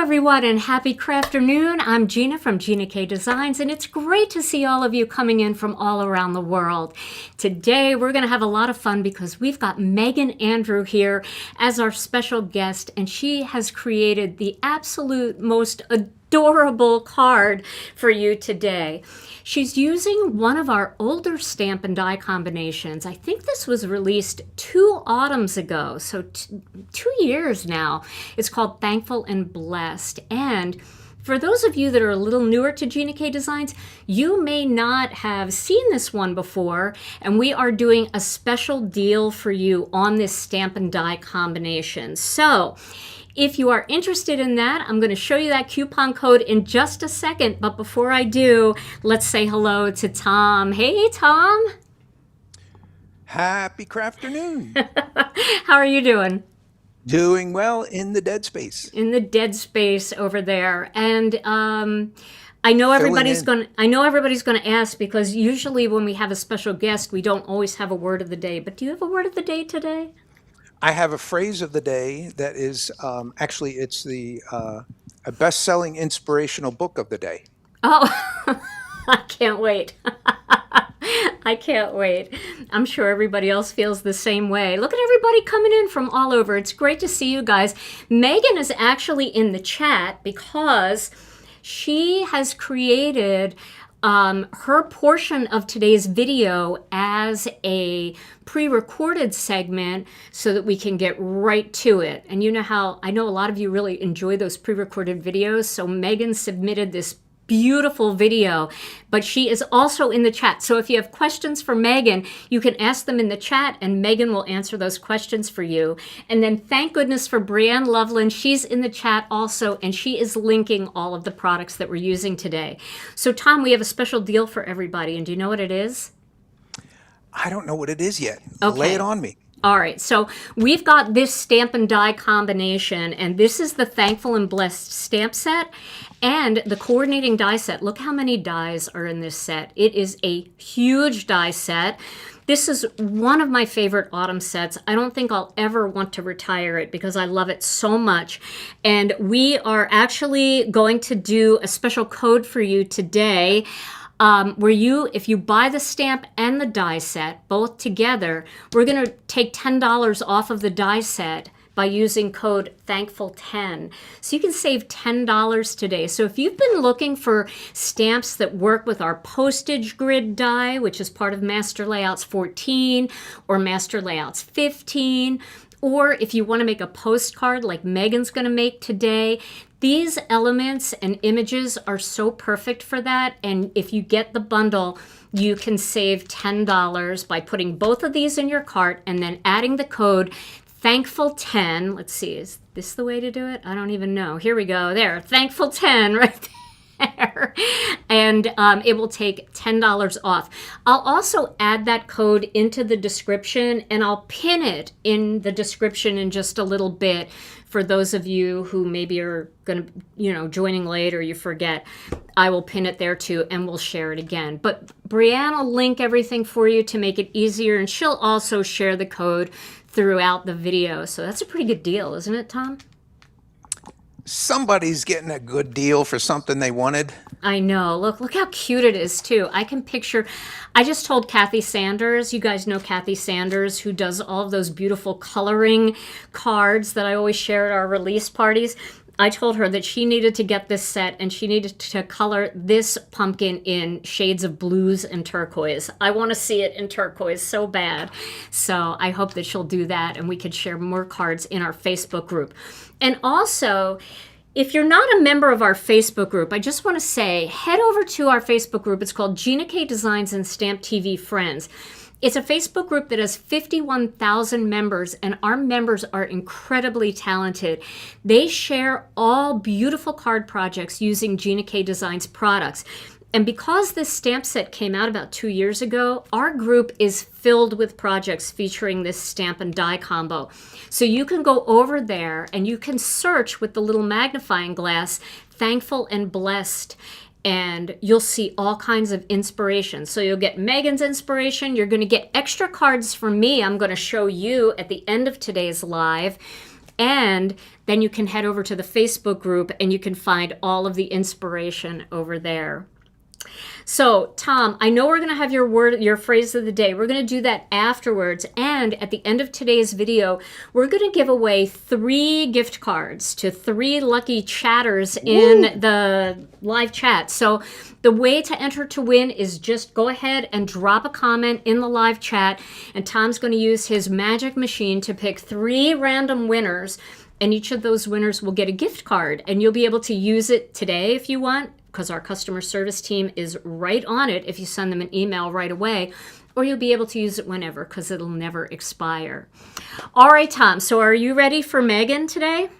everyone, and happy crafternoon. I'm Gina from Gina K Designs, and it's great to see all of you coming in from all around the world. Today, we're going to have a lot of fun because we've got Meghann Andrew here as our special guest, and she has created the absolute most adorable card for you today. She's using one of our older stamp and die combinations. I think this was released 2 autumns ago, so 2 years now. It's called Thankful and Blessed. And for those of you that are a little newer to Gina K Designs, you may not have seen this one before, and we are doing a special deal for you on this stamp and die combination. So if you are interested in that, I'm going to show you that coupon code in just a second. But before I do, let's say hello to Tom. Hey, Tom. Happy crafternoon. How are you doing? Doing well in the dead space. In the dead space over there. And I know everybody's going to ask, because usually when we have a special guest, we don't always have a word of the day. But do you have a word of the day today? I have a phrase of the day that is actually it's a best-selling inspirational book of the day. Oh, I can't wait. I can't wait. I'm sure everybody else feels the same way. Look at everybody coming in from all over. It's great to see you guys. Meghann is actually in the chat because she has created her portion of today's video as a pre-recorded segment so that we can get right to it. And you know how I know a lot of you really enjoy those pre-recorded videos, so Meghann submitted this beautiful video, but she is also in the chat. So if you have questions for Meghann, you can ask them in the chat and Meghann will answer those questions for you. And then thank goodness for Brianne Loveland. She's in the chat also, and she is linking all of the products that we're using today. So Tom, we have a special deal for everybody, and do you know what it is? I don't know what it is yet. Okay. Lay it on me. All right, so we've got this stamp and die combination, and this is the Thankful and Blessed stamp set and the coordinating die set. Look how many dies are in this set. It is a huge die set. This is one of my favorite autumn sets. I don't think I'll ever want to retire it because I love it so much. And we are actually going to do a special code for you today. Where if you buy the stamp and the die set both together, we're going to take $10 off of the die set by using code THANKFUL10. So you can save $10 today. So if you've been looking for stamps that work with our postage grid die, which is part of Master Layouts 14 or Master Layouts 15, or if you want to make a postcard like Meghann's going to make today, these elements and images are so perfect for that. And if you get the bundle, you can save $10 by putting both of these in your cart and then adding the code THANKFUL10. Let's see, is this the way to do it? I don't even know. Here we go. There, THANKFUL10 right there. And it will take $10 off. I'll also add that code into the description, and I'll pin it in the description in just a little bit for those of you who maybe are going to, joining late or you forget. I will pin it there too, and we'll share it again. But Brianne will link everything for you to make it easier, and she'll also share the code throughout the video. So that's a pretty good deal, isn't it, Tom? Somebody's getting a good deal for something they wanted. I know. Look how cute it is, too. I can picture. I just told Kathy Sanders, you guys know Kathy Sanders, who does all of those beautiful coloring cards that I always share at our release parties. I told her that she needed to get this set and she needed to color this pumpkin in shades of blues and turquoise. I want to see it in turquoise so bad. So I hope that she'll do that and we could share more cards in our Facebook group. And also, if you're not a member of our Facebook group, I just want to say, head over to our Facebook group. It's called Gina K Designs and Stamp TV Friends. It's a Facebook group that has 51,000 members, and our members are incredibly talented. They share all beautiful card projects using Gina K Designs products. And because this stamp set came out about 2 years ago, our group is filled with projects featuring this stamp and die combo. So you can go over there and you can search with the little magnifying glass, Thankful and Blessed, and you'll see all kinds of inspiration. So you'll get Meghann's inspiration. You're going to get extra cards from me. I'm going to show you at the end of today's live. And then you can head over to the Facebook group and you can find all of the inspiration over there. So, Tom, I know we're going to have your phrase of the day. We're going to do that afterwards. And at the end of today's video, we're going to give away 3 gift cards to 3 lucky chatters in the live chat. So the way to enter to win is just go ahead and drop a comment in the live chat. And Tom's going to use his magic machine to pick 3 random winners. And each of those winners will get a gift card. And you'll be able to use it today if you want, because our customer service team is right on it if you send them an email right away, or you'll be able to use it whenever because it'll never expire. All right, Tom, so are you ready for Meghann today?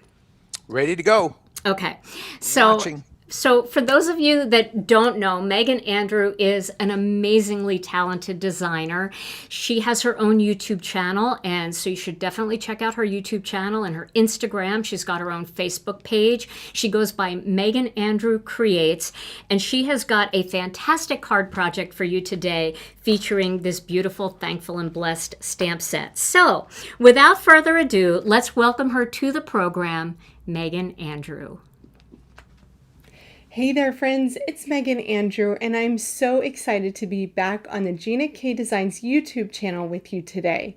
Ready to go. Okay. So Watching. So for those of you that don't know, Meghann Andrew is an amazingly talented designer. She has her own YouTube channel, and so you should definitely check out her YouTube channel and her Instagram. She's got her own Facebook page. She goes by Meghann Andrew Creates, and she has got a fantastic card project for you today featuring this beautiful Thankful and Blessed stamp set. So without further ado, let's welcome her to the program, Meghann Andrew. Hey there, friends, it's Meghann Andrew, and I'm so excited to be back on the Gina K Designs YouTube channel with you today.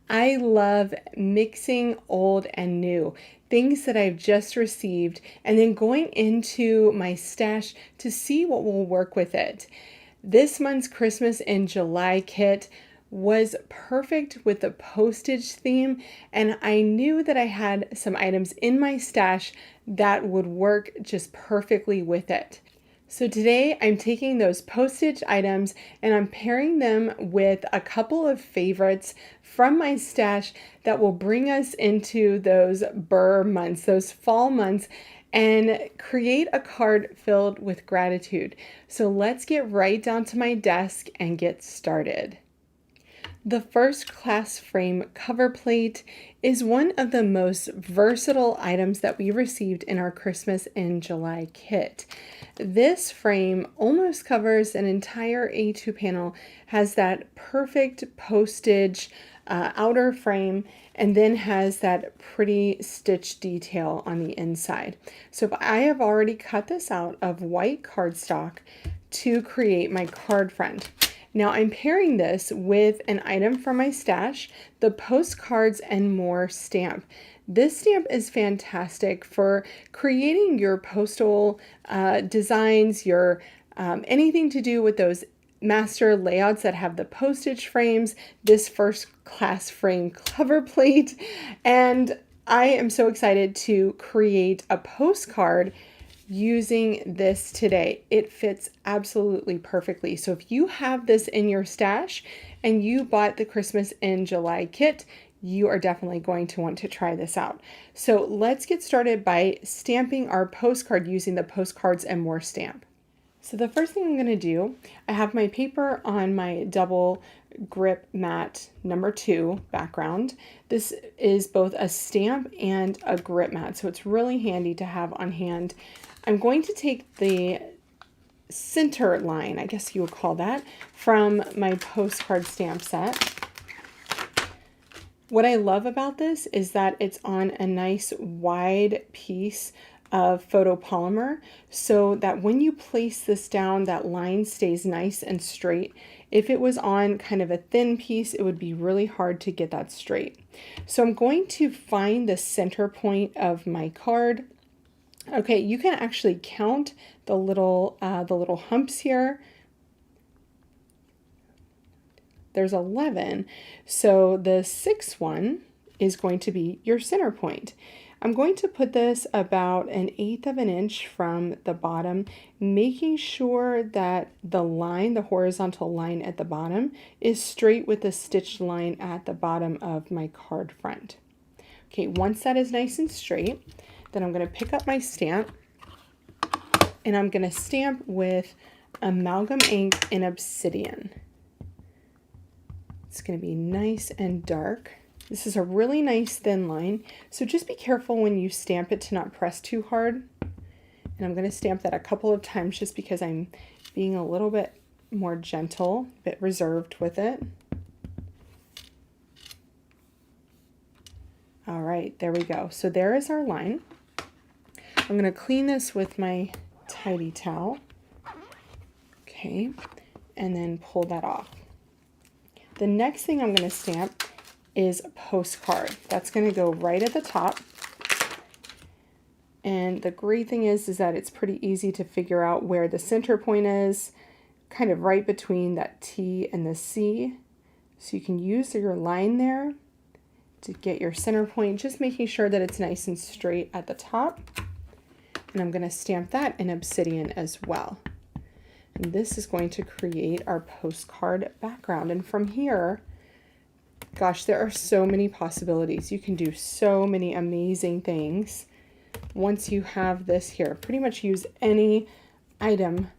I love mixing old and new, things that I've just received, and then going into my stash to see what will work with it. This month's Christmas in July kit was perfect with the postage theme, and I knew that I had some items in my stash that would work just perfectly with it. So today I'm taking those postage items and I'm pairing them with a couple of favorites from my stash that will bring us into those burr months, those fall months, and create a card filled with gratitude. So let's get right down to my desk and get started. The first class frame cover plate is one of the most versatile items that we received in our Christmas in July kit. This frame almost covers an entire A2 panel, has that perfect postage outer frame, and then has that pretty stitch detail on the inside. So I have already cut this out of white cardstock to create my card front. Now I'm pairing this with an item from my stash, the Postcards and More stamp. This stamp is fantastic for creating your postal designs, your anything to do with those master layouts that have the postage frames, this first class frame cover plate, and I am so excited to create a postcard using this today. It fits absolutely perfectly. So if you have this in your stash and you bought the Christmas in July kit, you are definitely going to want to try this out. So let's get started by stamping our postcard using the Postcards and More stamp. So the first thing I'm going to do, I have my paper on my double grip mat number 2 background. This is both a stamp and a grip mat, so it's really handy to have on hand. I'm going to take the center line, I guess you would call that, from my postcard stamp set. What I love about this is that it's on a nice wide piece of photopolymer so that when you place this down, that line stays nice and straight. If it was on kind of a thin piece, it would be really hard to get that straight. So I'm going to find the center point of my card. Okay, you can actually count the little humps here. There's 11. So the 6th one is going to be your center point. I'm going to put this about 1/8 of an inch from the bottom, making sure that the line, the horizontal line at the bottom, is straight with the stitched line at the bottom of my card front. Okay, once that is nice and straight, then I'm going to pick up my stamp and I'm going to stamp with amalgam ink in obsidian. It's going to be nice and dark. This is a really nice thin line, so just be careful when you stamp it to not press too hard. And I'm going to stamp that a couple of times just because I'm being a little bit more gentle, a bit reserved with it. All right, there we go. So there is our line. I'm going to clean this with my tidy towel. Okay, and then pull that off. The next thing I'm going to stamp is Postcard. That's going to go right at the top. And the great thing is that it's pretty easy to figure out where the center point is, kind of right between that T and the C. So you can use your line there to get your center point, just making sure that it's nice and straight at the top. And I'm going to stamp that in obsidian as well. And this is going to create our postcard background. And from here, gosh, there are so many possibilities. You can do so many amazing things once you have this here. Pretty much use any item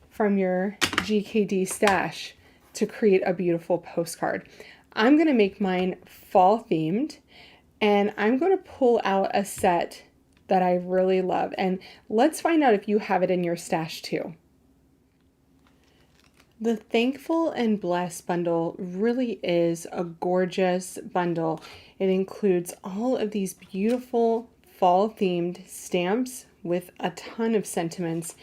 from your GKD stash to create a beautiful postcard. I'm going to make mine fall themed, and I'm going to pull out a set that I really love. And let's find out if you have it in your stash too. The Thankful and Blessed bundle really is a gorgeous bundle. It includes all of these beautiful fall themed stamps with a ton of sentiments,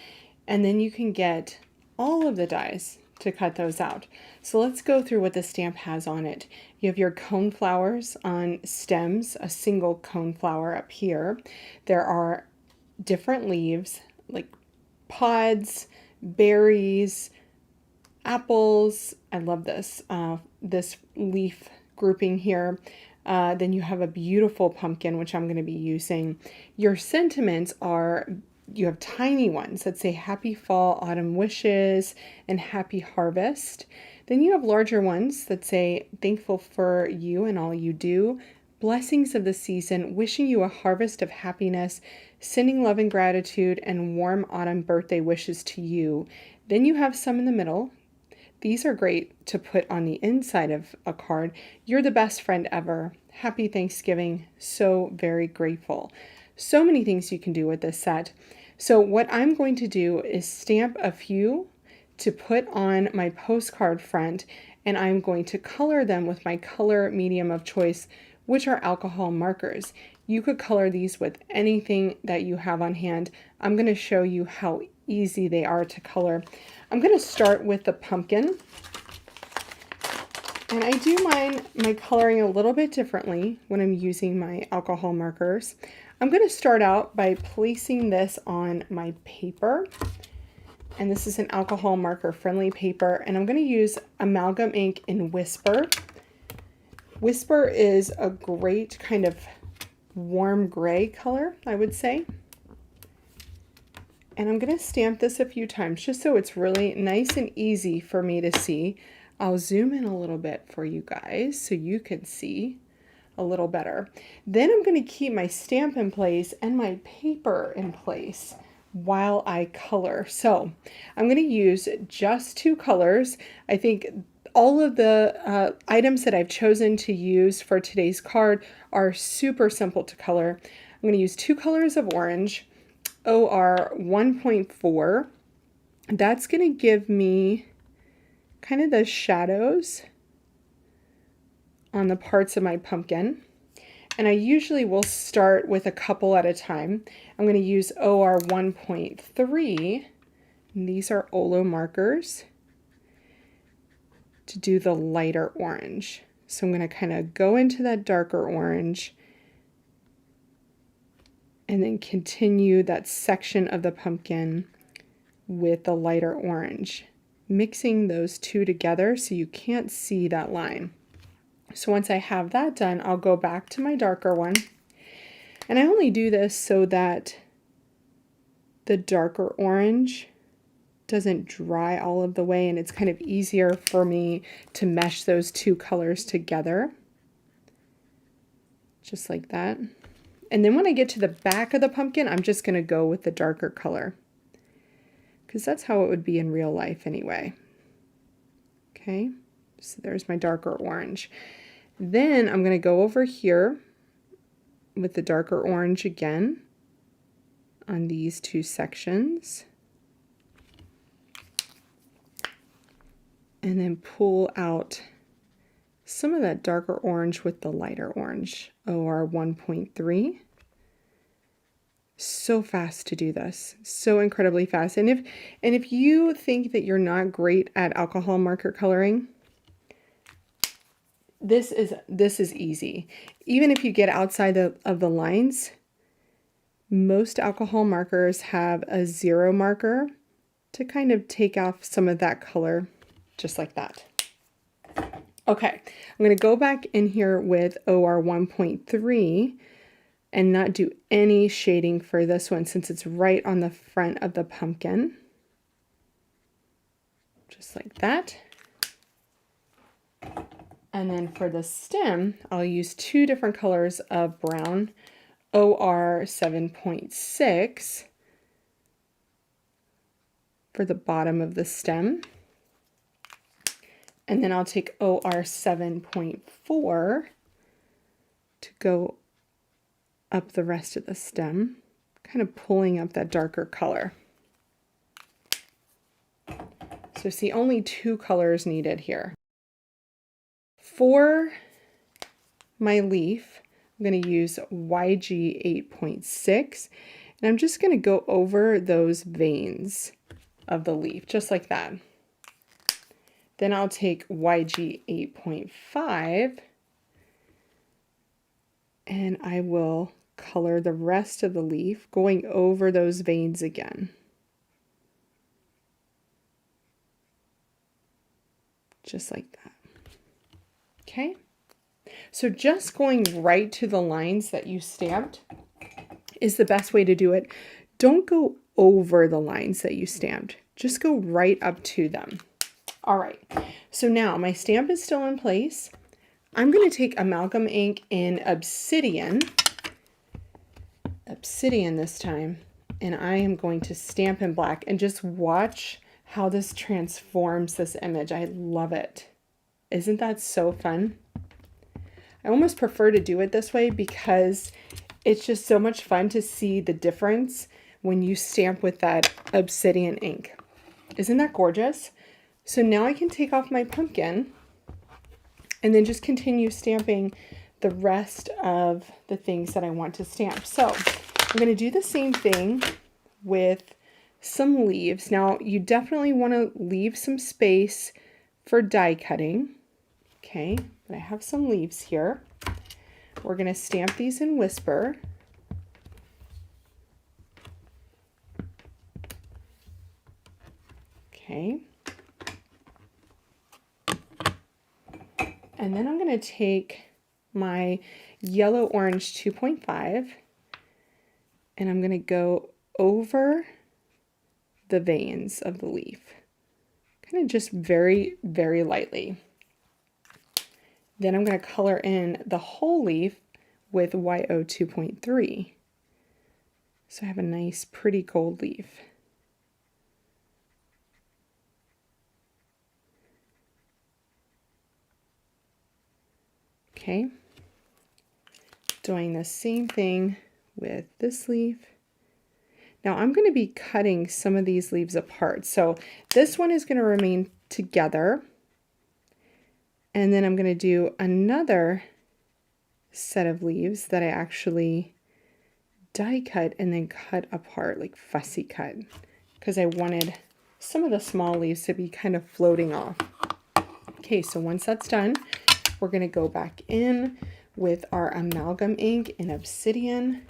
and then you can get all of the dies to cut those out. So let's go through what the stamp has on it. You have your cone flowers on stems, a single cone flower up here. There are different leaves like pods, berries, apples. I love this, this leaf grouping here. Then you have a beautiful pumpkin, which I'm going to be using. Your sentiments are, you have tiny ones that say happy fall, autumn wishes, and happy harvest. Then you have larger ones that say thankful for you and all you do, blessings of the season, wishing you a harvest of happiness, sending love and gratitude, and warm autumn birthday wishes to you. Then you have some in the middle. These are great to put on the inside of a card. You're the best friend ever. Happy Thanksgiving. So very grateful. So many things you can do with this set. So what I'm going to do is stamp a few to put on my postcard front, and I'm going to color them with my color medium of choice, which are alcohol markers. You could color these with anything that you have on hand. I'm going to show you how easy they are to color. I'm going to start with the pumpkin. And I do my coloring a little bit differently when I'm using my alcohol markers. I'm going to start out by placing this on my paper. And this is an alcohol marker friendly paper. And I'm going to use amalgam ink in Whisper. Whisper is a great kind of warm gray color, I would say. And I'm going to stamp this a few times just so it's really nice and easy for me to see. I'll zoom in a little bit for you guys so you can see a little better. Then I'm going to keep my stamp in place and my paper in place while I color. So I'm going to use just two colors. I think all of the items that I've chosen to use for today's card are super simple to color. I'm going to use two colors of orange, OR 1.4. That's going to give me kind of the shadows on the parts of my pumpkin. And I usually will start with a couple at a time. I'm going to use OR 1.3. And these are Olo markers to do the lighter orange. So I'm going to kind of go into that darker orange and then continue that section of the pumpkin with the lighter orange, mixing those two together so you can't see that line. So once I have that done, I'll go back to my darker one. And I only do this so that the darker orange doesn't dry all of the way, and it's kind of easier for me to mesh those two colors together. Just like that. And then when I get to the back of the pumpkin, I'm just going to go with the darker color, because that's how it would be in real life anyway. Okay, so there's my darker orange. Then I'm going to go over here with the darker orange again on these two sections. And then pull out some of that darker orange with the lighter orange, OR 1.3. So fast to do this, so incredibly fast. And if you think that you're not great at alcohol marker coloring, this is easy. Even if you get outside of the lines, most alcohol markers have a 0 marker to kind of take off some of that color, just like that. Okay, I'm going to go back in here with OR 1.3 and not do any shading for this one since it's right on the front of the pumpkin. Just like that. And then for the stem, I'll use 2 different colors of brown, OR 7.6 for the bottom of the stem. And then I'll take OR 7.4 to go up the rest of the stem, kind of pulling up that darker color. So see, only 2 colors needed here. For my leaf, I'm going to use YG 8.6, and I'm just going to go over those veins of the leaf, just like that. Then I'll take YG 8.5, and I will color the rest of the leaf, going over those veins again. Just like that. Okay, so just going right to the lines that you stamped is the best way to do it. Don't go over the lines that you stamped. Just go right up to them. All right, so now my stamp is still in place. I'm going to take amalgam ink in Obsidian this time, and I am going to stamp in black and just watch how this transforms this image. I love it. Isn't that so fun? I almost prefer to do it this way because it's just so much fun to see the difference when you stamp with that Obsidian ink. Isn't that gorgeous? So now I can take off my pumpkin and then just continue stamping the rest of the things that I want to stamp. So I'm going to do the same thing with some leaves. Now you definitely want to leave some space for die cutting. Okay, but I have some leaves here. We're going to stamp these in Whisper. Okay. And then I'm going to take my yellow orange 2.5 and I'm going to go over the veins of the leaf. Kind of just very, very lightly. Then I'm going to color in the whole leaf with YO 2.3. So I have a nice, pretty gold leaf. Okay, doing the same thing with this leaf. Now I'm going to be cutting some of these leaves apart. So this one is going to remain together. And then I'm going to do another set of leaves that I actually die cut and then cut apart, like fussy cut, because I wanted some of the small leaves to be kind of floating off. Okay, so once that's done, we're going to go back in with our amalgam ink in Obsidian.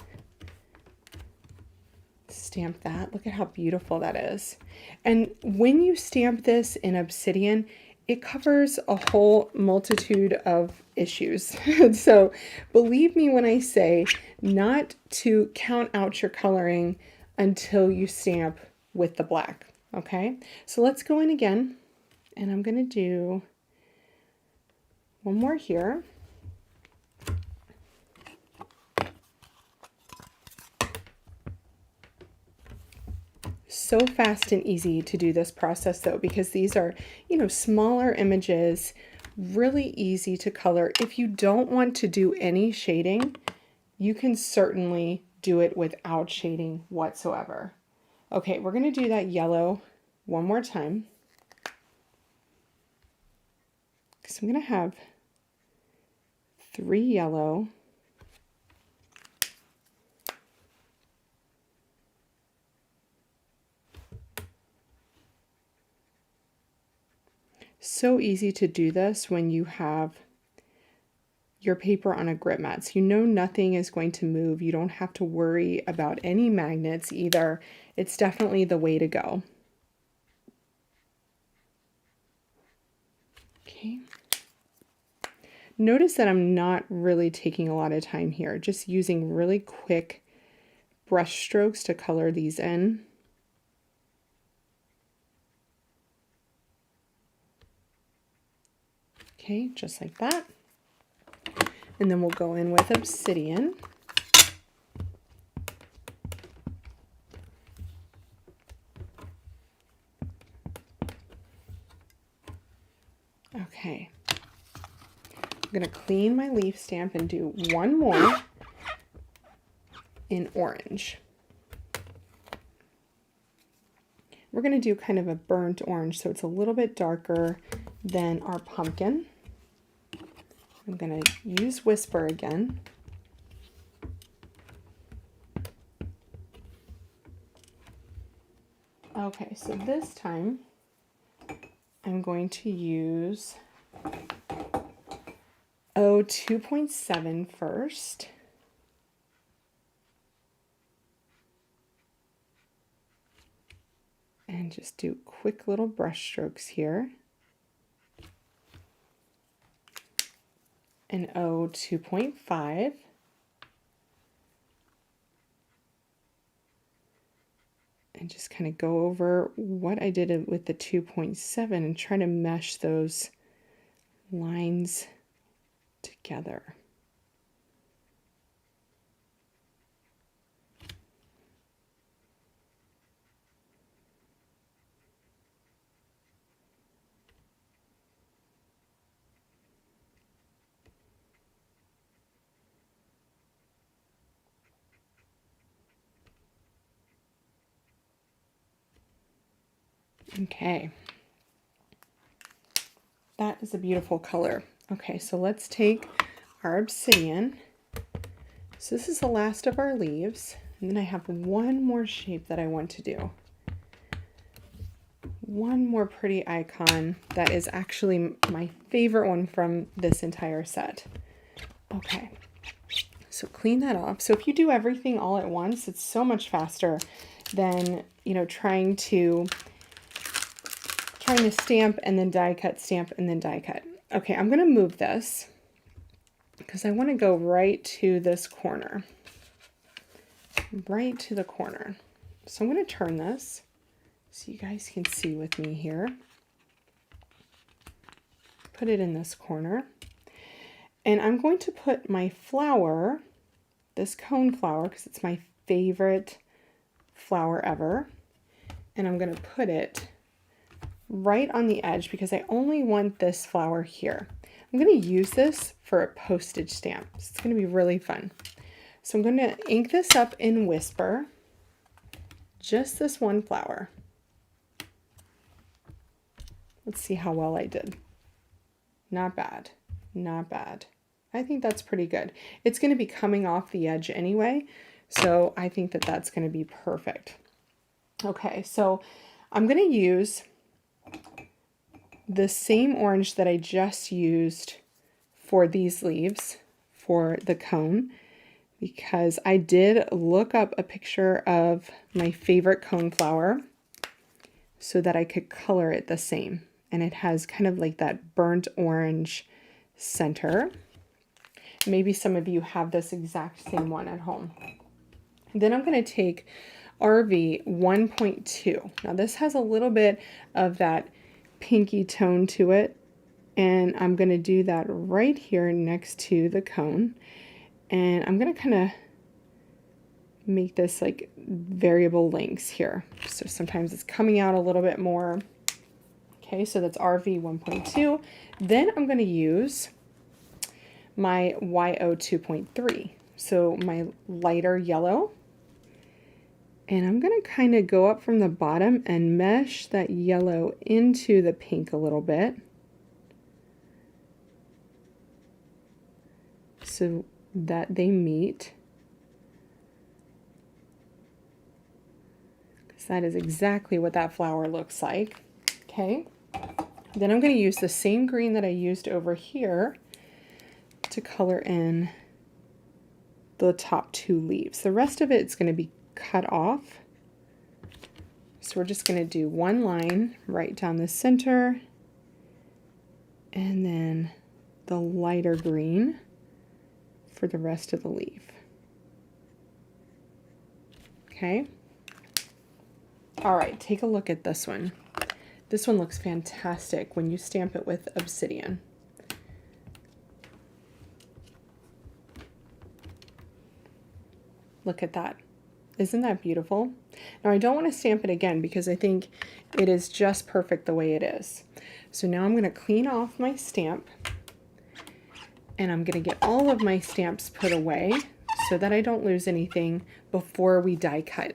Stamp that. Look at how beautiful that is. And when you stamp this in Obsidian, it covers a whole multitude of issues. So believe me when I say not to count out your coloring until you stamp with the black. Okay, so let's go in again, and I'm going to do one more here. So fast and easy to do this process though, because these are, smaller images, really easy to color. If you don't want to do any shading, you can certainly do it without shading whatsoever. Okay, we're going to do that yellow one more time. So I'm going to have 3 yellow, so easy to do this when you have your paper on a grip mat. So you know nothing is going to move. You don't have to worry about any magnets either. It's definitely the way to go. Okay. Notice that I'm not really taking a lot of time here, just using really quick brush strokes to color these in. Okay, just like that. And then we'll go in with obsidian. Okay. I'm going to clean my leaf stamp and do one more in orange. We're going to do kind of a burnt orange, so it's a little bit darker than our pumpkin. I'm going to use Whisper again. Okay, so this time I'm going to use 2.7 first. And just do quick little brush strokes here. And 2.5. And just kind of go over what I did with the 2.7 and try to mesh those lines together. Okay, that is a beautiful color. Okay, so let's take our obsidian. So this is the last of our leaves, and then I have one more shape that I want to do. One more pretty icon that is actually my favorite one from this entire set. Okay, so clean that off. So if you do everything all at once, it's so much faster than, you know, trying to stamp and then die cut, stamp and then die cut. Okay, I'm going to move this because I want to go right to this corner. Right to the corner. So I'm going to turn this so you guys can see with me here. Put it in this corner. And I'm going to put my flower, this cone flower, because it's my favorite flower ever. And I'm going to put it right on the edge because I only want this flower here. I'm going to use this for a postage stamp. It's going to be really fun. So I'm going to ink this up in Whisper, just this one flower. Let's see how well I did. Not bad, not bad. I think that's pretty good. It's going to be coming off the edge anyway, so I think that that's going to be perfect. Okay, so I'm going to use the same orange that I just used for these leaves for the cone, because I did look up a picture of my favorite cone flower so that I could color it the same. And it has kind of like that burnt orange center. Maybe some of you have this exact same one at home. Then I'm going to take RV 1.2. Now this has a little bit of that pinky tone to it, and I'm going to do that right here next to the cone, and I'm going to kind of make this like variable lengths here, so sometimes it's coming out a little bit more. Okay, so that's RV 1.2. Then I'm going to use my YO 2.3, so my lighter yellow. And I'm going to kind of go up from the bottom and mesh that yellow into the pink a little bit. so that they meet. Because that is exactly what that flower looks like. Okay. Then I'm going to use the same green that I used over here to color in the top 2 leaves. The rest of it is going to be cut off. So we're just going to do one line right down the center, and then the lighter green for the rest of the leaf. Okay. All right, take a look at this one. This one looks fantastic when you stamp it with obsidian. Look at that. Isn't that beautiful? Now I don't want to stamp it again because I think it is just perfect the way it is. So now I'm going to clean off my stamp, and I'm going to get all of my stamps put away so that I don't lose anything before we die cut.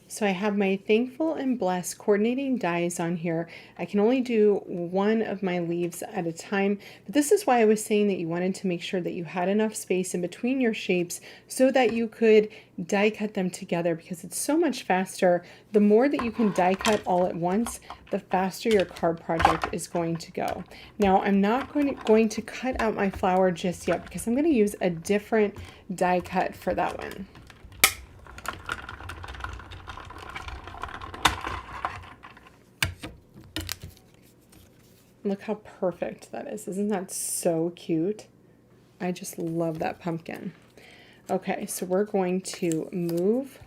So I have my Thankful and Blessed coordinating dies on here. I can only do one of my leaves at a time, but this is why I was saying that you wanted to make sure that you had enough space in between your shapes so that you could die cut them together, because it's so much faster. The more that you can die cut all at once, the faster your card project is going to go. Now I'm not going to cut out my flower just yet because I'm going to use a different die cut for that one. Look how perfect that is. Isn't that so cute? I just love that pumpkin. Okay, so we're going to move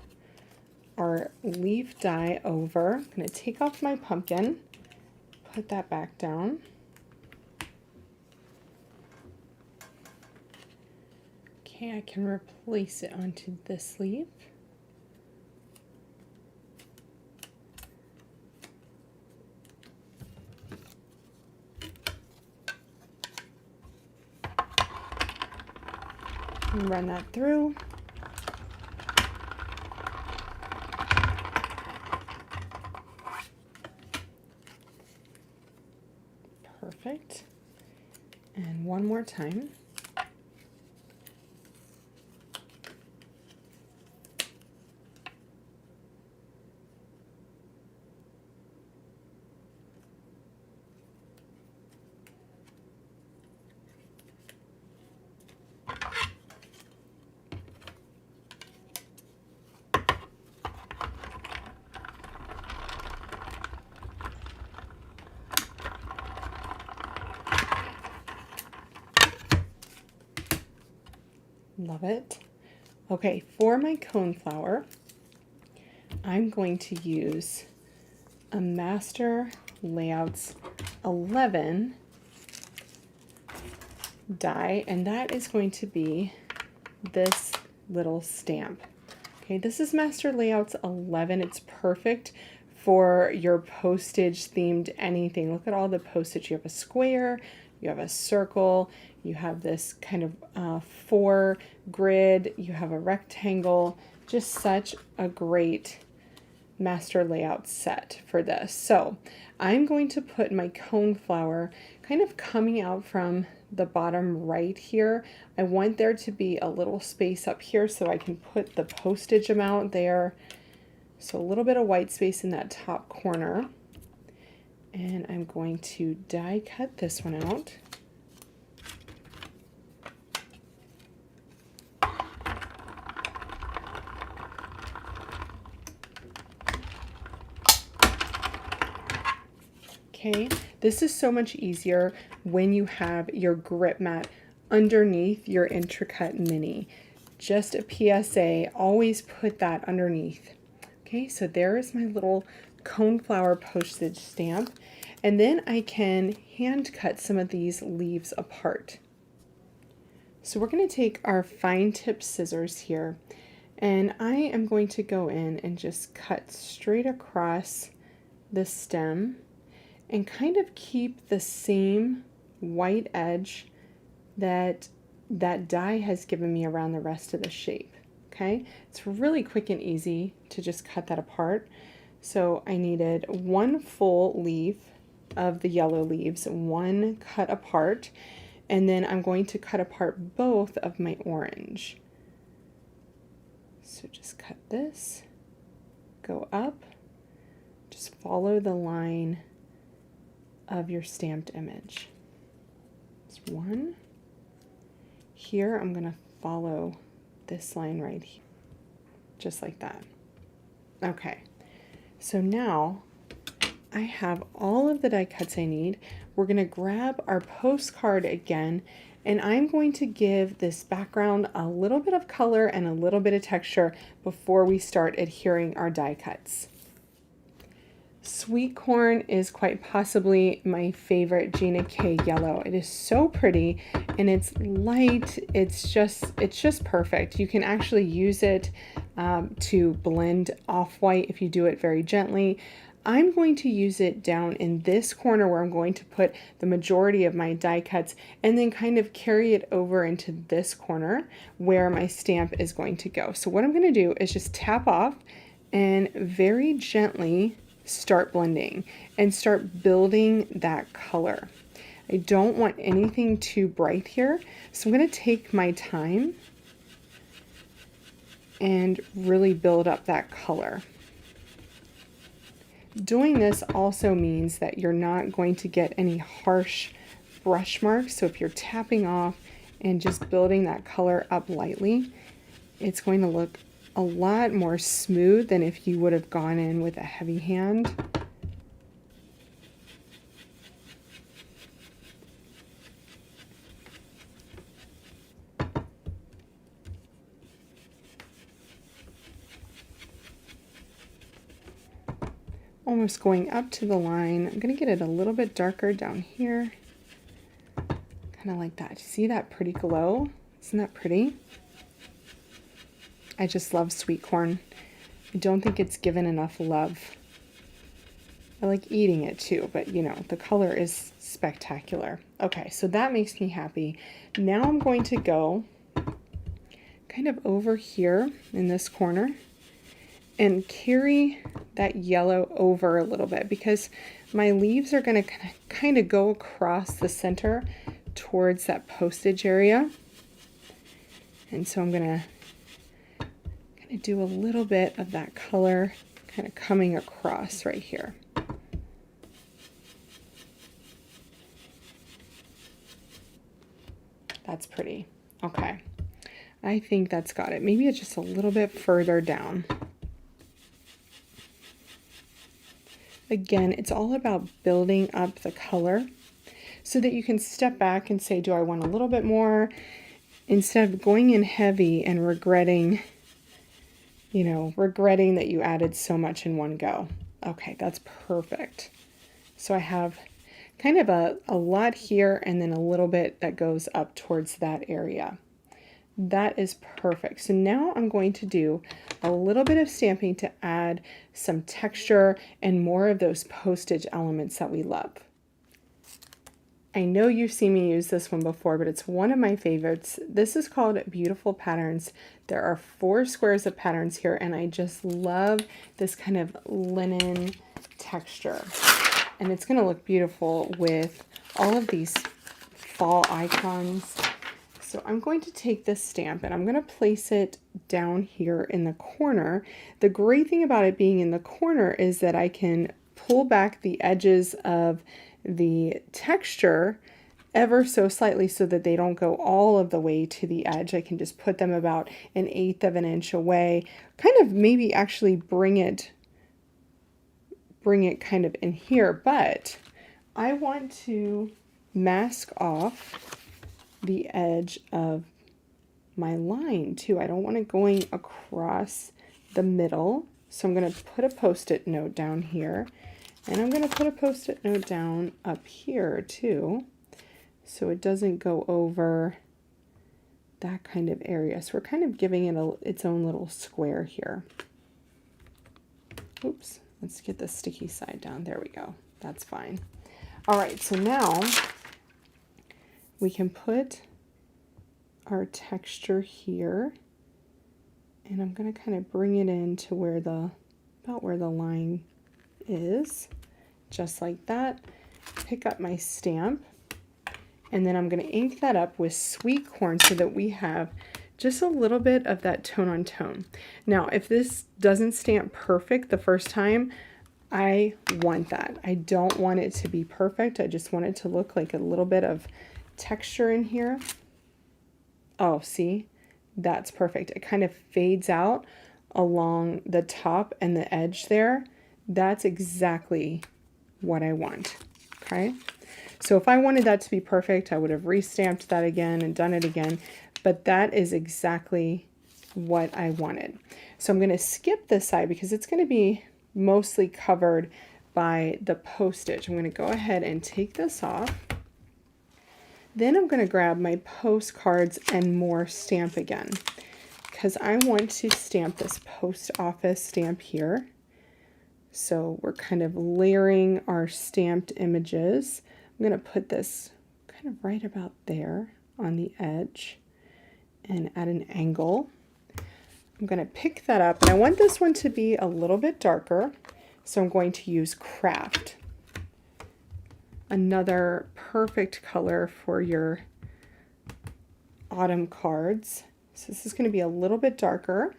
our leaf die over. I'm going to take off my pumpkin, put that back down. Okay, I can replace it onto this leaf. Run that through. Perfect. And one more time. Love it. Okay, for my cone flower, I'm going to use a Master Layouts 11 die, and that is going to be this little stamp. Okay, this is Master Layouts 11. It's perfect for your postage themed anything. Look at all the postage. You have a square, you have a circle, you have this kind of 4 grid, you have a rectangle. Just such a great master layout set for this. So I'm going to put my cone flower kind of coming out from the bottom right here. I want there to be a little space up here so I can put the postage amount there. So a little bit of white space in that top corner. And I'm going to die cut this one out. Okay, this is so much easier when you have your grip mat underneath your Intricut Mini. Just a PSA, always put that underneath. Okay, so there is my little cone flower postage stamp. And then I can hand cut some of these leaves apart. So we're going to take our fine tip scissors here, and I am going to go in and just cut straight across the stem and kind of keep the same white edge that that die has given me around the rest of the shape. Okay, it's really quick and easy to just cut that apart. So I needed 1 full leaf of the yellow leaves, 1 cut apart, and then I'm going to cut apart both of my orange. So just cut this, go up, just follow the line of your stamped image. It's one. Here I'm going to follow this line right here, just like that. Okay, so now I have all of the die cuts I need. We're going to grab our postcard again, and I'm going to give this background a little bit of color and a little bit of texture before we start adhering our die cuts. Sweet corn is quite possibly my favorite Gina K yellow. It is so pretty and it's light. It's just perfect. You can actually use it to blend off-white if you do it very gently. I'm going to use it down in this corner where I'm going to put the majority of my die cuts, and then kind of carry it over into this corner where my stamp is going to go. So what I'm going to do is just tap off and very gently start blending and start building that color. I don't want anything too bright here, so I'm going to take my time and really build up that color. Doing this also means that you're not going to get any harsh brush marks. So if you're tapping off and just building that color up lightly, it's going to look a lot more smooth than if you would have gone in with a heavy hand. Almost going up to the line. I'm going to get it a little bit darker down here. Kind of like that. See that pretty glow? Isn't that pretty? I just love sweet corn. I don't think it's given enough love. I like eating it too, but you know, the color is spectacular. Okay, so that makes me happy. Now I'm going to go kind of over here in this corner and carry that yellow over a little bit, because my leaves are going to kind of go across the center towards that postage area. And so I'm going to kind of do a little bit of that color kind of coming across right here. That's pretty. Okay. I think that's got it. Maybe it's just a little bit further down. Again, it's all about building up the color so that you can step back and say, do I want a little bit more? Instead of going in heavy and regretting, you know, regretting that you added so much in one go. Okay, that's perfect. So I have kind of a lot here and then a little bit that goes up towards that area. That is perfect. So now I'm going to do a little bit of stamping to add some texture and more of those postage elements that we love. I know you've seen me use this one before, but it's one of my favorites. This is called Beautiful Patterns. There are 4 squares of patterns here, and I just love this kind of linen texture. And it's going to look beautiful with all of these fall icons. So I'm going to take this stamp and I'm going to place it down here in the corner. The great thing about it being in the corner is that I can pull back the edges of the texture ever so slightly so that they don't go all of the way to the edge. I can just put them about 1/8 of an inch away, kind of maybe actually bring it kind of in here, but I want to mask off the edge of my line too. I don't want it going across the middle. So I'm going to put a post-it note down here, and I'm going to put a post-it note down up here too, so it doesn't go over that kind of area. So we're kind of giving it its own little square here. Oops, let's get the sticky side down. There we go. That's fine. All right, so now we can put our texture here, and I'm going to kind of bring it in to where about where the line is, just like that. Pick up my stamp, And then I'm going to ink that up with sweet corn so that we have just a little bit of that tone on tone. Now, if this doesn't stamp perfect the first time, I want that. I don't want it to be perfect. I just want it to look like a little bit of texture in here. Oh, see? That's perfect. It kind of fades out along the top and the edge there. That's exactly what I want. Okay? So if I wanted that to be perfect, I would have restamped that again and done it again. But that is exactly what I wanted. So I'm going to skip this side because it's going to be mostly covered by the postage. I'm going to go ahead and take this off. Then I'm going to grab my postcards and more stamp again because I want to stamp this post office stamp here. So we're kind of layering our stamped images. I'm going to put this kind of right about there on the edge and at an angle. I'm going to pick that up, and I want this one to be a little bit darker, so I'm going to use Craft. Another perfect color for your autumn cards. So this is going to be a little bit darker.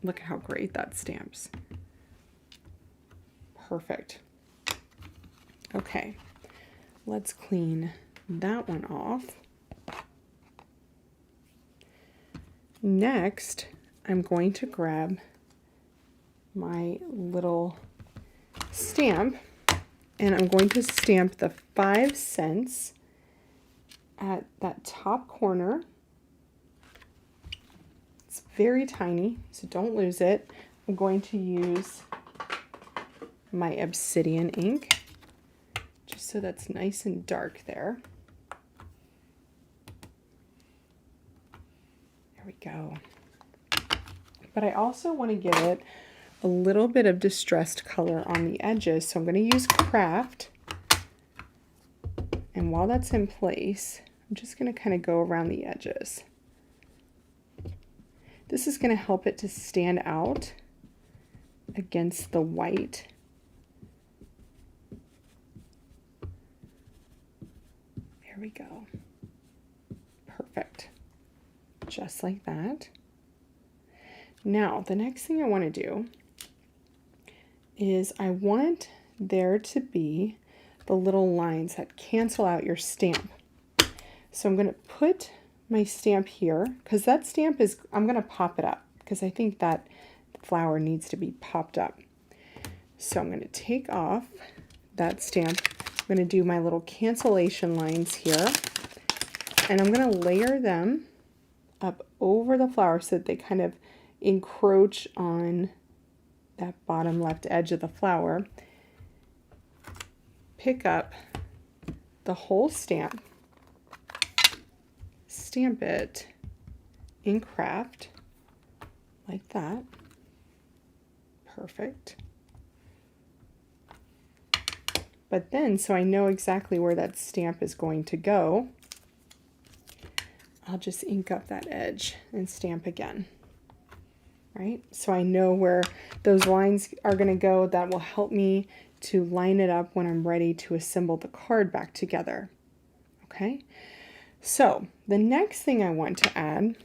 Look at how great that stamps. Perfect. Okay, let's clean that one off. Next, I'm going to grab my little stamp and I'm going to stamp the 5 cents at that top corner. It's very tiny, so don't lose it. I'm going to use my obsidian ink just so that's nice and dark there. There we go. But I also want to give it a little bit of distressed color on the edges. So I'm going to use Craft. And while that's in place, I'm just going to kind of go around the edges. This is going to help it to stand out against the white. There we go. Perfect. Just like that. Now, the next thing I want to do is I want there to be the little lines that cancel out your stamp. So I'm going to put my stamp here because that stamp is, I'm going to pop it up because I think that flower needs to be popped up. So I'm going to take off that stamp. I'm going to do my little cancellation lines here and I'm going to layer them up over the flower so that they kind of encroach on that bottom left edge of the flower. Pick up the whole stamp, stamp it in Craft like that. Perfect. But then, so I know exactly where that stamp is going to go, I'll just ink up that edge and stamp again. Right? So I know where those lines are going to go. That will help me to line it up when I'm ready to assemble the card back together. Okay? So the next thing I want to add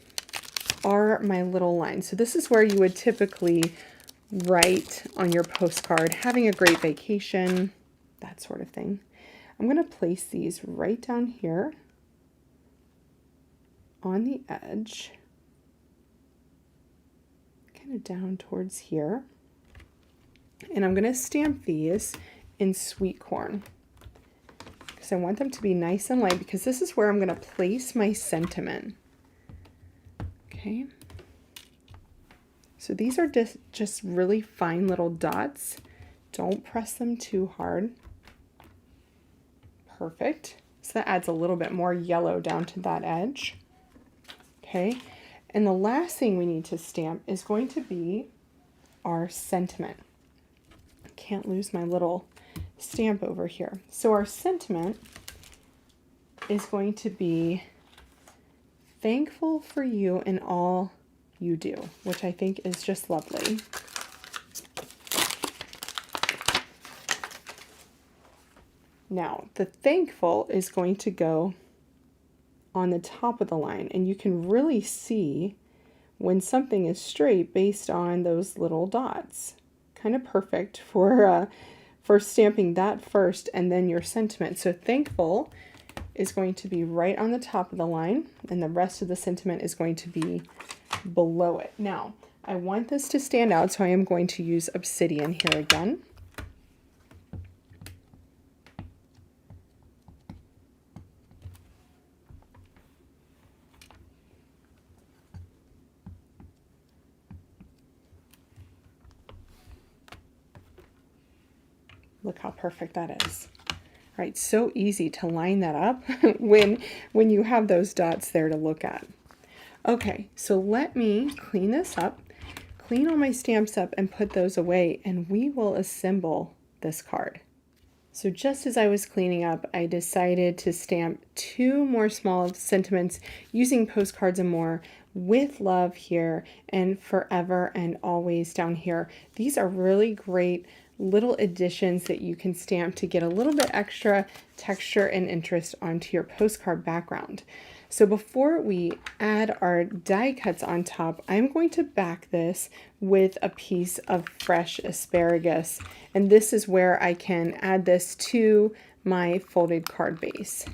are my little lines. So this is where you would typically write on your postcard, having a great vacation, that sort of thing. I'm going to place these right down here on the edge. Kind of down towards here. And I'm going to stamp these in sweet corn because I want them to be nice and light because this is where I'm going to place my sentiment. Okay. So these are just really fine little dots. Don't press them too hard. Perfect. So that adds a little bit more yellow down to that edge. Okay. And the last thing we need to stamp is going to be our sentiment. I can't lose my little stamp over here. So our sentiment is going to be thankful for you in all you do, which I think is just lovely. Now, the thankful is going to go on the top of the line. And you can really see when something is straight based on those little dots. Kind of perfect for stamping that first and then your sentiment. So thankful is going to be right on the top of the line, and the rest of the sentiment is going to be below it. Now, I want this to stand out, so I am going to use obsidian here again. Look how perfect that is. All right, so easy to line that up when you have those dots there to look at. Okay, so let me clean this up, clean all my stamps up and put those away, and we will assemble this card. So just as I was cleaning up, I decided to stamp 2 more small sentiments using Postcards and More, with love here and forever and always down here. These are really great little additions that you can stamp to get a little bit extra texture and interest onto your postcard background. So before we add our die cuts on top, I'm going to back this with a piece of fresh asparagus. And this is where I can add this to my folded card base.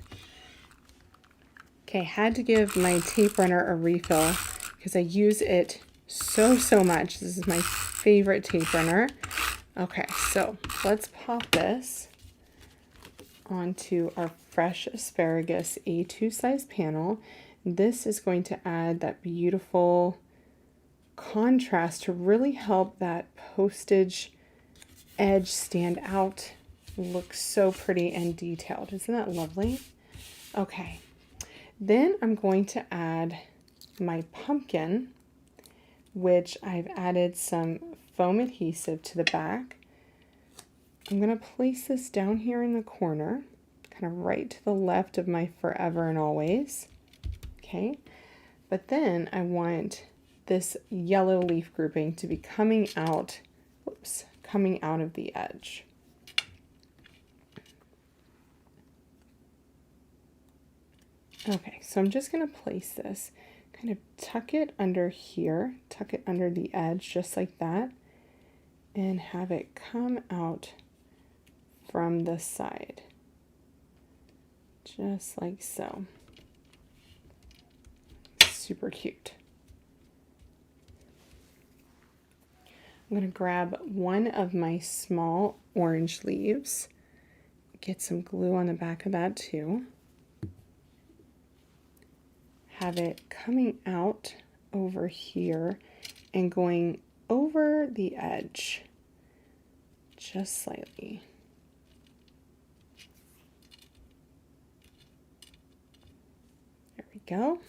Okay, had to give my tape runner a refill because I use it so much. This is my favorite tape runner. Okay, so let's pop this onto our fresh asparagus A2 size panel. This is going to add that beautiful contrast to really help that postage edge stand out. Looks so pretty and detailed. Isn't that lovely? Okay, then I'm going to add my pumpkin, which I've added some foam adhesive to the back. I'm going to place this down here in the corner, kind of right to the left of my forever and always. Okay, but then I want this yellow leaf grouping to be coming out, coming out of the edge. Okay, so I'm just going to place this, kind of tuck it under here, tuck it under the edge just like that, and have it come out from the side, just like so. Super cute. I'm going to grab one of my small orange leaves, get some glue on the back of that too. Have it coming out over here and going over the edge just slightly. There we go.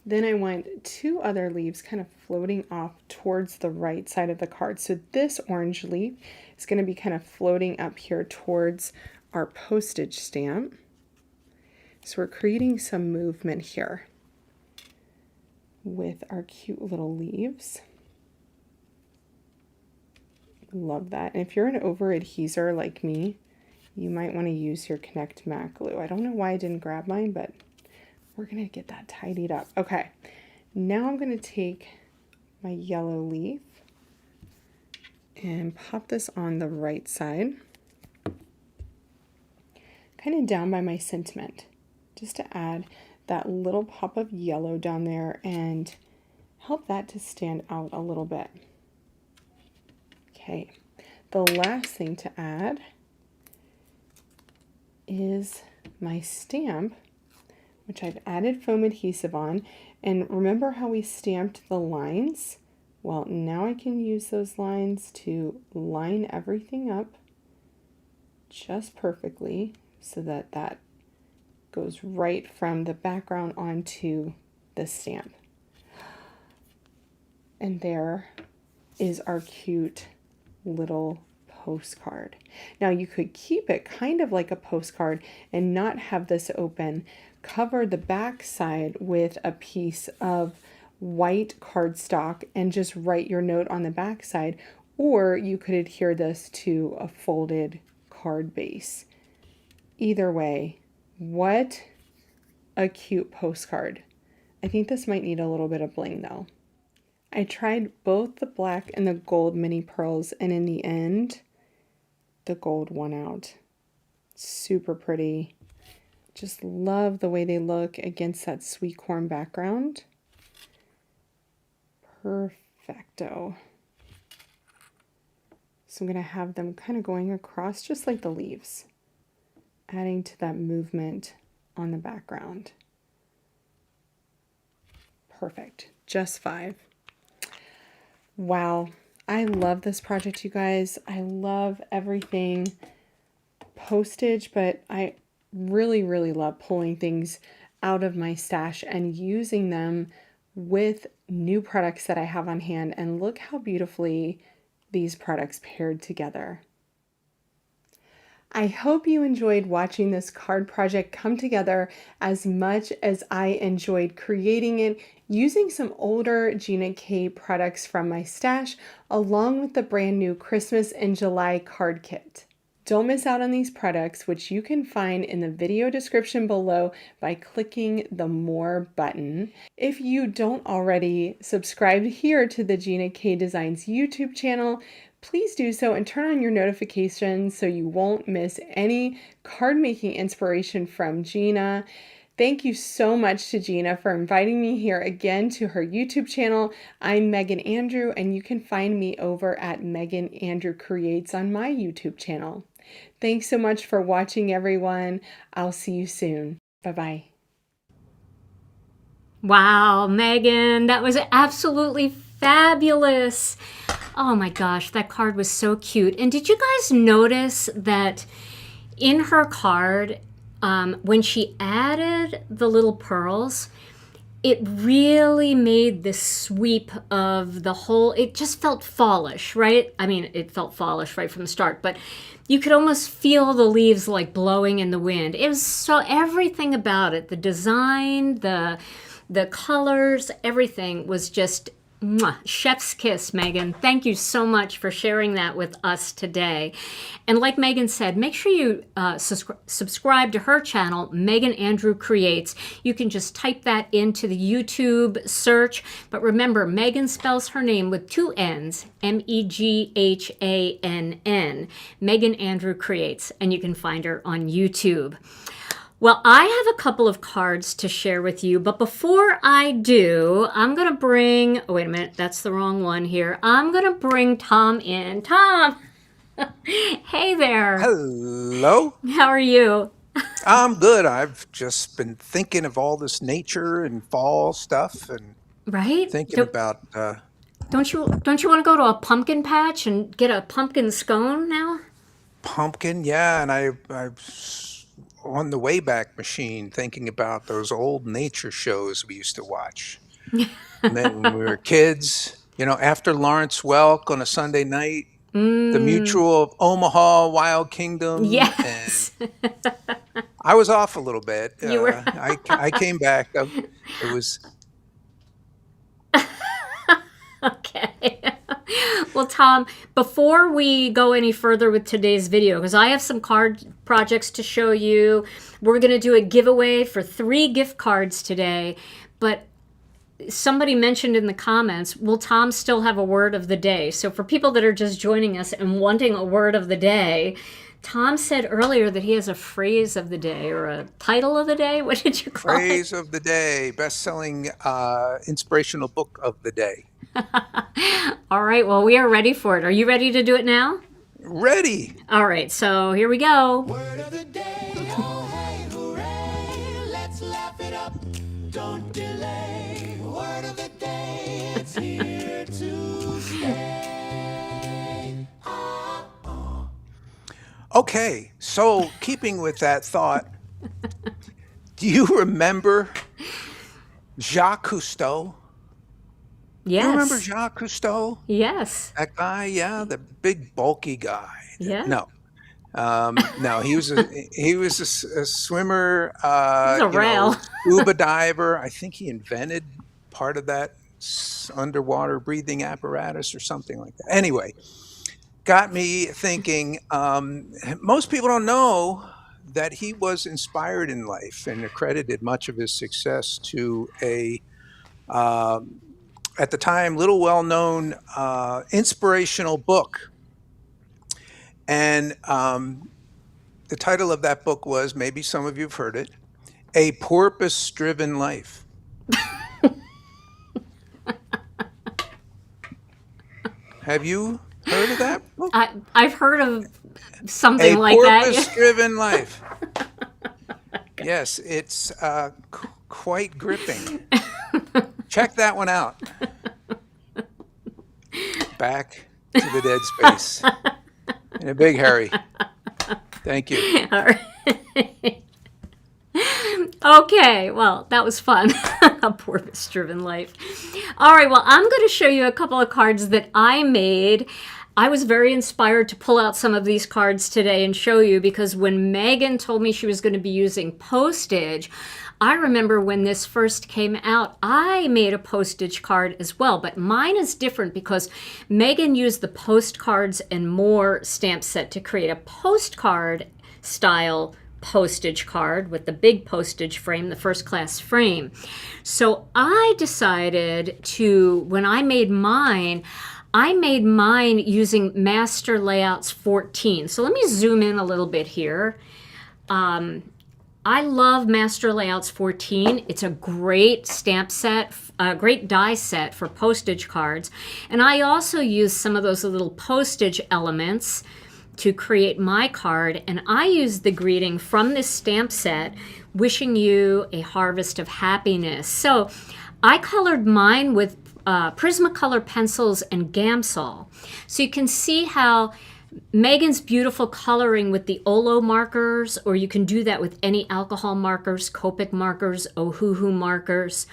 Then I want 2 other leaves kind of floating off towards the right side of the card. So this orange leaf is going to be kind of floating up here towards our postage stamp. So we're creating some movement here with our cute little leaves. Love that. And if you're an over adheser like me, you might want to use your Connect Matte glue. I don't know why I didn't grab mine, but we're going to get that tidied up. Okay, now I'm going to take my yellow leaf and pop this on the right side, kind of down by my sentiment, just to add that little pop of yellow down there and help that to stand out a little bit. Okay, the last thing to add is my stamp, which I've added foam adhesive on. And remember how we stamped the lines? Well, now I can use those lines to line everything up just perfectly so that that goes right from the background onto the stamp. And there is our cute little postcard. Now you could keep it kind of like a postcard and not have this open. Cover the back side with a piece of white cardstock and just write your note on the back side, or you could adhere this to a folded card base. Either way, what a cute postcard. I think this might need a little bit of bling though. I tried both the black and the gold mini pearls, and in the end, the gold won out. Super pretty. Just love the way they look against that sweet corn background. Perfecto. So I'm going to have them kind of going across just like the leaves, adding to that movement on the background. Perfect. Just 5. Wow. I love this project, you guys. I love everything postage, but I really, really love pulling things out of my stash and using them with new products that I have on hand. And look how beautifully these products paired together. I hope you enjoyed watching this card project come together as much as I enjoyed creating it using some older Gina K products from my stash along with the brand new Christmas in July card kit. Don't miss out on these products, which you can find in the video description below by clicking the More button. If you don't already subscribe here to the Gina K Designs YouTube channel, please do so and turn on your notifications so you won't miss any card making inspiration from Gina. Thank you so much to Gina for inviting me here again to her YouTube channel. I'm Meghann Andrew, and you can find me over at Meghann Andrew Creates on my YouTube channel. Thanks so much for watching, everyone. I'll see you soon. Bye-bye. Wow, Meghann, that was absolutely fabulous. Oh my gosh, that card was so cute. And did you guys notice that in her card, when she added the little pearls, it really made the sweep of the whole, it just felt fallish, right? I mean, it felt fallish right from the start, but you could almost feel the leaves like blowing in the wind. It was so, everything about it, the design, the colors, everything was just mwah, chef's kiss, Meghann. Thank you so much for sharing that with us today. And like Meghann said, make sure you subscribe to her channel, Meghann Andrew Creates. You can just type that into the YouTube search. But remember, Meghann spells her name with 2 N's, Meghann. Meghann Andrew Creates, and you can find her on YouTube. Well, I have a couple of cards to share with you, but before I do, I'm going to bring, oh, wait a minute, that's the wrong one here. I'm going to bring Tom in. Tom, hey there. Hello. How are you? I'm good. I've just been thinking of all this nature and fall stuff and Right? thinking about Don't you want to go to a pumpkin patch and get a pumpkin scone now? pumpkin. Yeah, and I on the Wayback Machine thinking about those old nature shows we used to watch. And then when we were kids, after Lawrence Welk on a Sunday night, the Mutual of Omaha, Wild Kingdom. Yes. And I was off a little bit. You were. I came back. It was Okay. Well, Tom, before we go any further with today's video, because I have some card projects to show you, we're going to do a giveaway for 3 gift cards today. But somebody mentioned in the comments, will Tom still have a word of the day? So for people that are just joining us and wanting a word of the day, Tom said earlier that he has a phrase of the day or a title of the day. What did you call it? phrase of the day, best-selling inspirational book of the day. All right, well, we are ready for it. Are you ready to do it now? Ready. All right, so here we go. Word of the day, oh hey, hooray, let's laugh it up, don't delay. Word of the day, it's here to stay. Okay, so keeping with that thought, do you remember Jacques Cousteau? Yes. You remember Jacques Cousteau? Yes. That guy, yeah, the big bulky guy. Yeah. No, no, he was a swimmer, He's a rail. scuba diver. I think he invented part of that underwater breathing apparatus or something like that. Anyway, got me thinking. Most people don't know that he was inspired in life and accredited much of his success to a, at the time, little well-known inspirational book. And the title of that book was, maybe some of you have heard it, A Porpoise-Driven Life. Have you heard of that book? I've heard of something A like that. Porpoise-Driven Life. Yes, it's quite gripping. Check that one out. Back to the dead space in a big hurry. Thank you. All right. Okay, well, that was fun. A porpoise-driven life. All right, well, I'm going to show you a couple of cards that I made. I was very inspired to pull out some of these cards today and show you, because when Meghann told me she was going to be using postage, I remember when this first came out, I made a postage card as well, but mine is different because Meghann used the Postcards and More stamp set to create a postcard style postage card with the big postage frame, the first class frame. So I decided to, when I made mine using Master Layouts 14. So let me zoom in a little bit here. I love Master Layouts 14. It's a great stamp set, a great die set for postage cards. And I also use some of those little postage elements to create my card. And I use the greeting from this stamp set, wishing you a harvest of happiness. So I colored mine with Prismacolor pencils and Gamsol. So you can see how Meghann's beautiful coloring with the Olo markers, or you can do that with any alcohol markers, Copic markers, Ohuhu markers,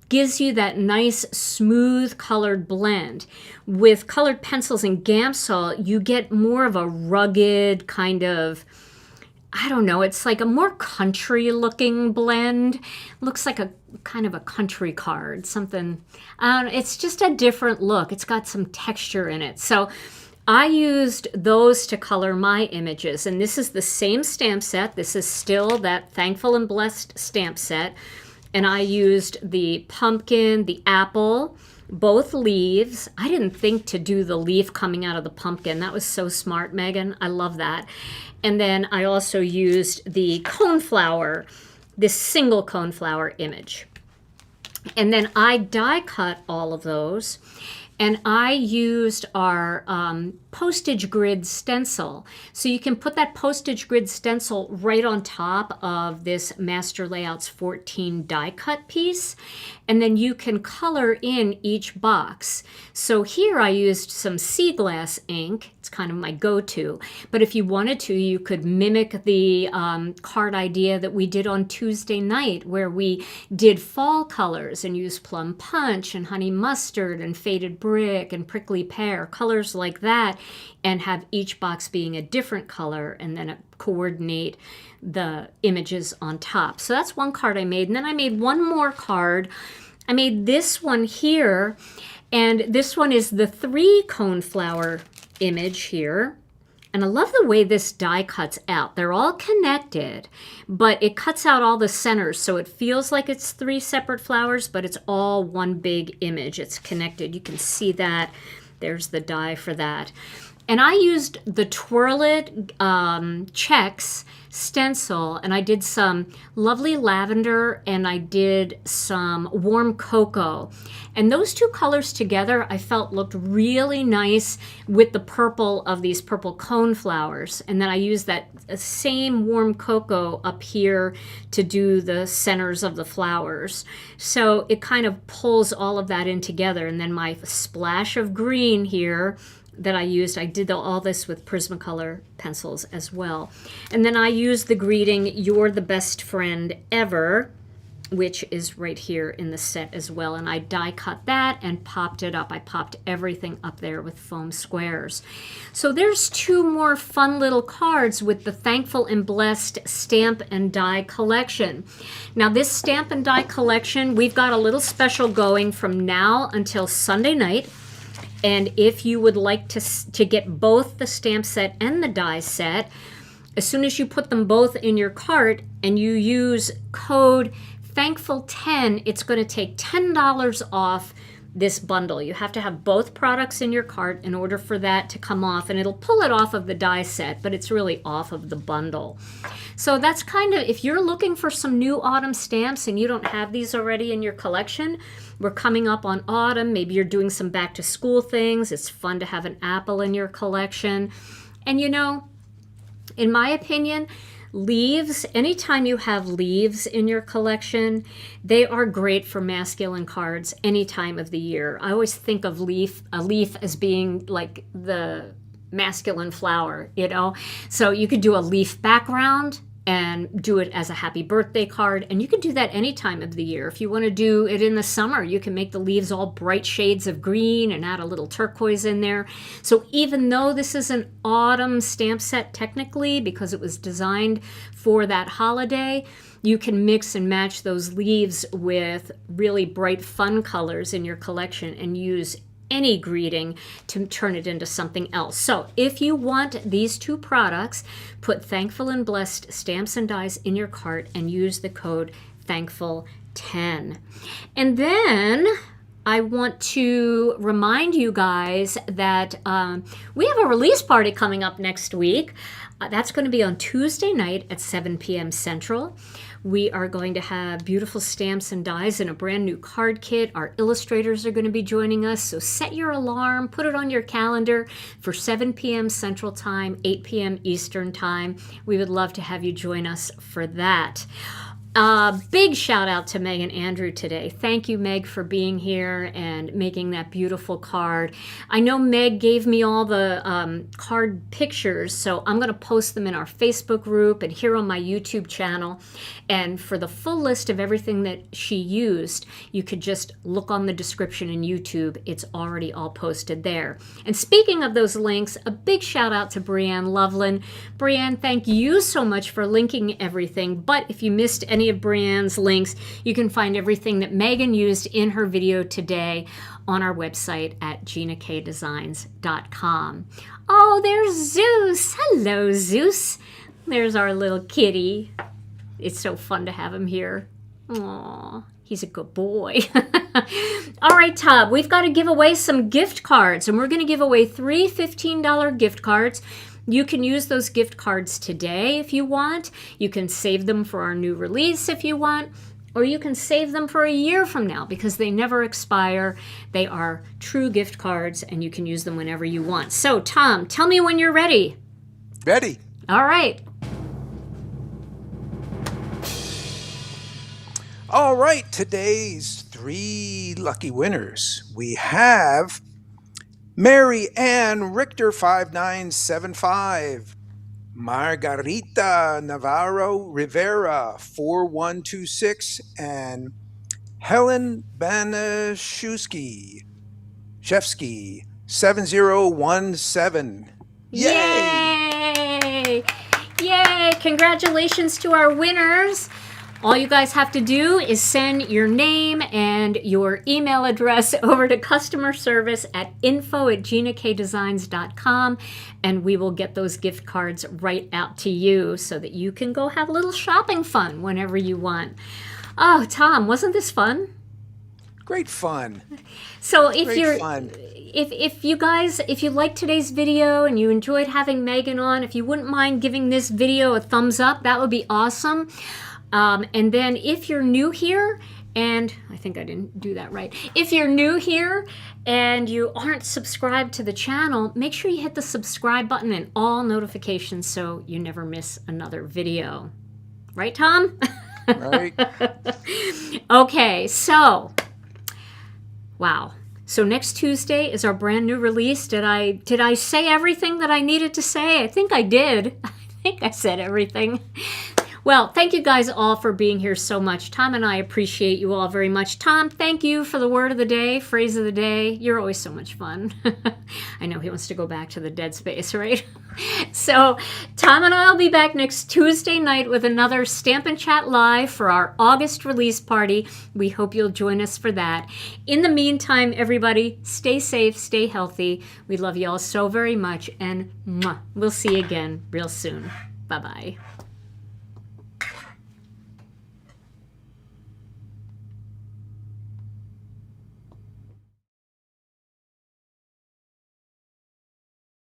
gives you that nice smooth colored blend. With colored pencils and Gamsol, you get more of a rugged kind of, I don't know, it's like a more country looking blend. Looks like a kind of a country card, something, it's just a different look. It's got some texture in it. So I used those to color my images, and this is the same stamp set. This is still that Thankful and Blessed stamp set, and I used the pumpkin, the apple, both leaves. I didn't think to do the leaf coming out of the pumpkin. That was so smart, Meghann. I love that. And then I also used the coneflower, this single coneflower image. And then I die cut all of those. And I used our postage grid stencil. So you can put that postage grid stencil right on top of this Master Layouts 14 die cut piece. And then you can color in each box. So here I used some sea glass ink. It's kind of my go-to. But if you wanted to, you could mimic the card idea that we did on Tuesday night, where we did fall colors and used plum punch and honey mustard and faded brick and prickly pear, colors like that, and have each box being a different color, and then coordinate the images on top. So that's one card I made. And then I made one more card. I made this one here, and this one is the 3 coneflower image here. And I love the way this die cuts out. They're all connected, but it cuts out all the centers, so it feels like it's 3 separate flowers, but it's all one big image. It's connected. You can see that. There's the die for that. And I used the Twirl It checks stencil, and I did some lovely lavender, and I did some warm cocoa. And those two colors together I felt looked really nice with the purple of these purple cone flowers. And then I used that same warm cocoa up here to do the centers of the flowers. So it kind of pulls all of that in together. And then my splash of green here that I used, I did all this with Prismacolor pencils as well. And then I used the greeting, "You're the best friend ever," which is right here in the set as well. And I die cut that and popped it up. I popped everything up there with foam squares. So there's 2 more fun little cards with the Thankful and Blessed Stamp and Die collection. Now this Stamp and Die collection, we've got a little special going from now until Sunday night. And if you would like to get both the stamp set and the die set, as soon as you put them both in your cart and you use code Thankful10, it's going to take $10 off this bundle. You have to have both products in your cart in order for that to come off, and it'll pull it off of the die set, but it's really off of the bundle. So that's kind of, if you're looking for some new autumn stamps and you don't have these already in your collection, we're coming up on autumn. Maybe you're doing some back to school things. It's fun to have an apple in your collection. And you know, in my opinion, leaves, anytime you have leaves in your collection, they are great for masculine cards any time of the year. I always think of a leaf as being like the masculine flower, you know? So you could do a leaf background and do it as a happy birthday card. And you can do that any time of the year. If you want to do it in the summer, you can make the leaves all bright shades of green and add a little turquoise in there. So even though this is an autumn stamp set technically, because it was designed for that holiday, you can mix and match those leaves with really bright fun colors in your collection and use any greeting to turn it into something else. So if you want these two products, put Thankful and Blessed stamps and dies in your cart and use the code Thankful10. And then I want to remind you guys that we have a release party coming up next week. That's going to be on Tuesday night at 7 p.m. Central. We are going to have beautiful stamps and dies in a brand new card kit. Our illustrators are going to be joining us. So set your alarm, put it on your calendar for 7 p.m. Central Time, 8 p.m. Eastern Time. We would love to have you join us for that. Big shout out to Meghann Andrew today. Thank you, Meg, for being here and making that beautiful card. I know Meg gave me all the card pictures, so I'm going to post them in our Facebook group and here on my YouTube channel. And for the full list of everything that she used, you could just look on the description in YouTube. It's already all posted there. And speaking of those links, a big shout out to Brianne Loveland. Brianne, thank you so much for linking everything. But if you missed any of Brianne's links, you can find everything that Meghann used in her video today on our website at GinaKDesigns.com. Oh, there's Zeus. Hello, Zeus. There's our little kitty. It's so fun to have him here. Aw, he's a good boy. All right, Tub, we've got to give away some gift cards, and we're going to give away 3 $15 gift cards. You can use those gift cards today if you want. You can save them for our new release if you want, or you can save them for a year from now because they never expire. They are true gift cards and you can use them whenever you want. So, Tom, tell me when you're ready. Ready. All right. All right, today's 3 lucky winners. We have Mary Ann Richter 5975, Margarita Navarro Rivera 4126, and Helen Banashewski Shevsky 7017. Yay! Yay! Congratulations to our winners. All you guys have to do is send your name and your email address over to customer service at info@GinaKDesigns.com, and we will get those gift cards right out to you so that you can go have a little shopping fun whenever you want. Oh, Tom, wasn't this fun? Great fun. So if Great you're fun. if you guys, if you liked today's video and you enjoyed having Meghann on, if you wouldn't mind giving this video a thumbs up, that would be awesome. And then if you're new here, and I think I didn't do that right. If you're new here and you aren't subscribed to the channel, make sure you hit the subscribe button and all notifications so you never miss another video. Right, Tom? Right. Okay, so, wow. So next Tuesday is our brand new release. Did I say everything that I needed to say? I think I did. I think I said everything. Well, thank you guys all for being here so much. Tom and I appreciate you all very much. Tom, thank you for the word of the day, phrase of the day. You're always so much fun. I know he wants to go back to the dead space, right? So Tom and I will be back next Tuesday night with another Stamp and Chat Live for our August release party. We hope you'll join us for that. In the meantime, everybody, stay safe, stay healthy. We love you all so very much, and we'll see you again real soon. Bye-bye.